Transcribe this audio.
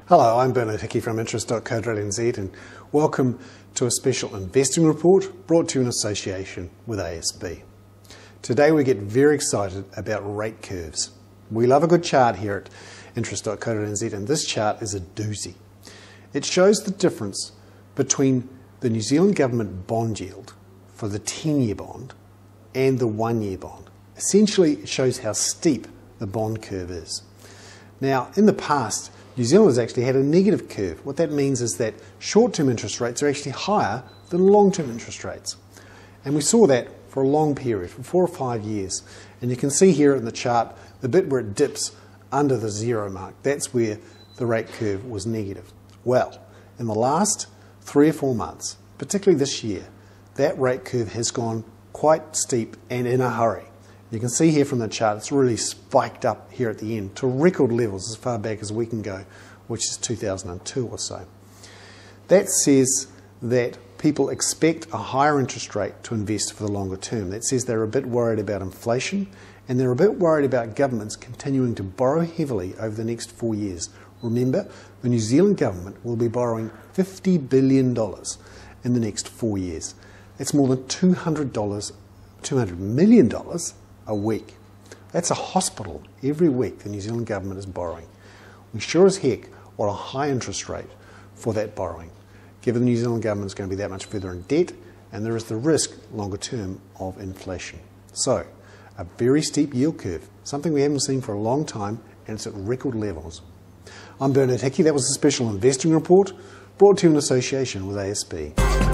Hello, I'm Hickey from interest.co.nz and welcome to a special investing report brought to you in association with ASB. Today we get very excited about rate curves. We love a good chart here at interest.co.nz, and this chart is a doozy. It shows the difference between the New Zealand government bond yield for the 10-year bond and the 1-year bond. Essentially, it shows how steep the bond curve is. Now, in the past, New Zealand has actually had a negative curve. What that means is that short-term interest rates are actually higher than long-term interest rates. And we saw that for a long period, for 4 or 5 years. And you can see here in the chart, the bit where it dips under the 0 mark, that's where the rate curve was negative. Well, in the last 3 or 4 months, particularly this year, that rate curve has gone quite steep and in a hurry. You can see here from the chart, it's really spiked up here at the end to record levels as far back as we can go, which is 2002 or so. That says that people expect a higher interest rate to invest for the longer term. That says they're a bit worried about inflation, and they're a bit worried about governments continuing to borrow heavily over the next 4 years. Remember, the New Zealand government will be borrowing $50 billion in the next 4 years. That's more than $200 million a week. That's a hospital every week the New Zealand government is borrowing. We sure as heck want a high interest rate for that borrowing, given the New Zealand government is going to be that much further in debt, and there is the risk longer term of inflation. So, a very steep yield curve, something we haven't seen for a long time, and it's at record levels. I'm Hickey. That was a special investing report brought to you in association with ASB.